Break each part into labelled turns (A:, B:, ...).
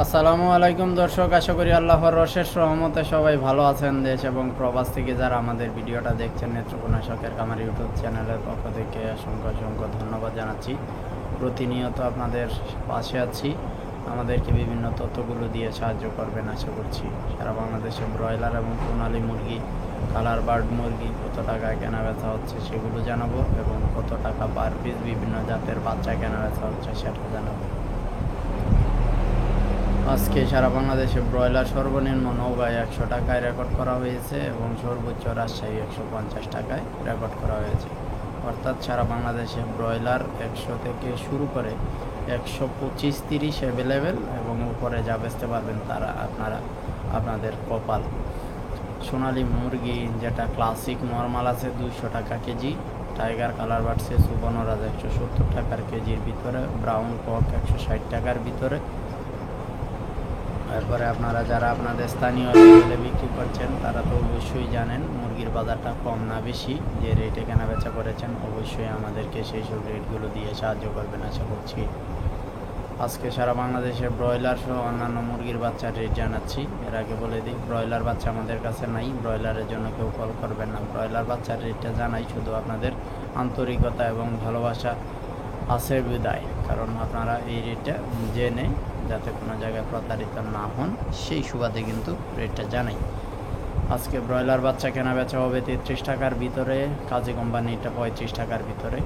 A: আসসালামু আলাইকুম দর্শক, আশা করি আল্লাহর অশেষ রহমতে সবাই ভালো আছেন। দেশ এবং প্রবাস থেকে যারা আমাদের ভিডিওটা দেখছেন, নেত্রকোনা শখের খামার ইউটিউব চ্যানেলের পক্ষ থেকে অসংখ্য অসংখ্য ধন্যবাদ জানাচ্ছি। প্রতিনিয়ত আপনাদের পাশে আছি, আমাদেরকে বিভিন্ন তথ্যগুলো দিয়ে সাহায্য করবেন আশা করছি। সারা বাংলাদেশে ব্রয়লার এবং সোনালী মুরগি, কালার বার্ড মুরগি কত টাকায় কেনা বেচা হচ্ছে সেগুলো জানাবো, এবং কত টাকা পার পিস বিভিন্ন জাতের বাচ্চা কেনা বেচা হচ্ছে সেটা জানাবো। আজকে সারা বাংলাদেশে ব্রয়লার সর্বনিম্ন নওগাঁয় 100 টাকায় রেকর্ড করা হয়েছে এবং সর্বোচ্চ রাজশাহী 150 টাকায় রেকর্ড করা হয়েছে। অর্থাৎ সারা বাংলাদেশে ব্রয়লার 100 থেকে শুরু করে 125-30 অ্যাভেলেবেল, এবং উপরে যা বেচতে পারবেন তারা আপনাদের কপাল। সোনালী মুরগি যেটা ক্লাসিক নর্মাল আছে 200 টাকা কেজি, টাইগার কালার বাড়ছে সুবর্ণরাজ 170 টাকার কেজির ভিতরে, ব্রাউন কক 160 টাকার ভিতরে। এরপরে আপনারা যারা আপনাদের স্থানীয় লেভেলে বিক্রি করছেন তারা তো অবশ্যই জানেন মুরগির বাজারটা কম না বেশি, যে রেটে কেনা বেচা করেছেন অবশ্যই আমাদেরকে সেই সব রেটগুলো দিয়ে সাহায্য করবেন আশা করছি। আজকে সারা বাংলাদেশে ব্রয়লার সহ অন্যান্য মুরগির বাচ্চার রেট জানাচ্ছি। এর আগে বলে দিই, ব্রয়লার বাচ্চা আমাদের কাছে নাই, ব্রয়লারের জন্য কেউ কল করবেন না। ব্রয়লার বাচ্চার রেটটা জানাই শুধু আপনাদের আন্তরিকতা এবং ভালোবাসা আছে বিদায়, কারণ আপনারা এই রেটটা জেনে যাতে কোনো জায়গায় প্রতারিত না হন সেই সুবাদে কিন্তু রেটটা জানাই। আজকে ব্রয়লার বাচ্চা কেনা বেচা হবে 33 টাকার ভিতরে, কাজী কোম্পানিটা 35 টাকার ভিতরে,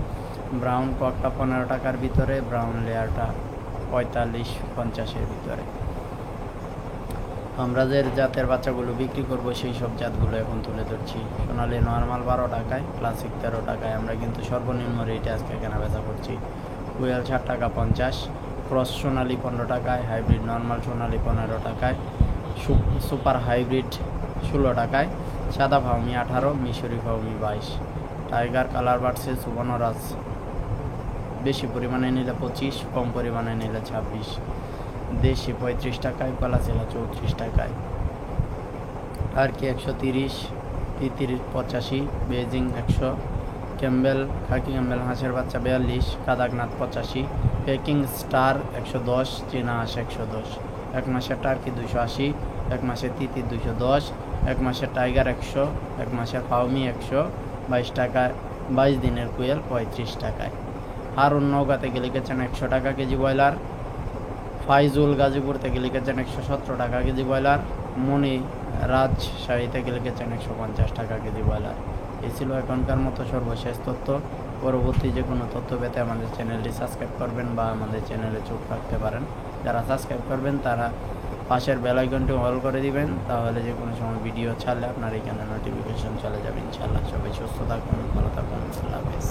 A: ব্রাউন ককটা 15 টাকার ভিতরে, ব্রাউন লেয়ারটা 45-50-এর ভিতরে। আমরা যে জাতের বাচ্চাগুলো বিক্রি করব সেই সব জাতগুলো এখন তুলে ধরছি। সোনালি নর্মাল 12 টাকায়, ক্লাসিক 13 টাকায় আমরা কিন্তু সর্বনিম্ন রেটে আজকে কেনা বেচা করছি। কুয়েল 60 টাকা 50, ক্রস সোনালি 15 টাকায়, হাইব্রিড নর্মাল সোনালি 15 টাকায়, সুপার হাইব্রিড 16 টাকায়, সাদা ফাউমি 18, মিশরি ফাউমি 22, টাইগার কালার বাড়ছে সুবর্ণরাজ বেশি পরিমাণে নিলে 25, কম পরিমাণে নিলে 26, দেশি 35 টাকায়, কলাচিলা 34 টাকায়, আর কি 130, তিতির 85, বেজিং 100, ক্যাম্বেল খাকি ক্যাম্বেল হাঁসের বাচ্চা 42, কাদাকনাথ 85, পেকিং স্টার 110, চীনা হাঁস 110, এক মাসের টার্কি 280, এক মাসের তিতির 210, এক মাসের টাইগার 100, এক মাসের ফাউমি 122 টাকায়, 22 দিনের কুয়েল 35 টাকায়। আর নওগাঁ থেকে লিখেছেন 100 টাকা কেজি ব্রয়লার, ফাইজুল গাজীপুর থেকে লিখেছেন 117 টাকা কেজি ব্রয়লার, মনি রাজশাহী থেকে লিখেছেন 150 টাকা কেজি ব্রয়লার। এই ছিল এখনকার মতো সর্বশেষ তথ্য। পরবর্তী যে কোনো তথ্য পেতে আমাদের চ্যানেলটি সাবস্ক্রাইব করবেন বা আমাদের চ্যানেলে চোখ রাখতে পারেন। যারা সাবস্ক্রাইব করবেন তারা পাশের বেল আইকনটি অল করে দিবেন, তাহলে যে কোনো সময় ভিডিও ছাড়লে আপনার এখানে নোটিফিকেশন চলে যাবে ইনশাআল্লাহ। সবাই সুস্থ থাকুন, ভালো থাকুন, আল্লাহ হাফেজ।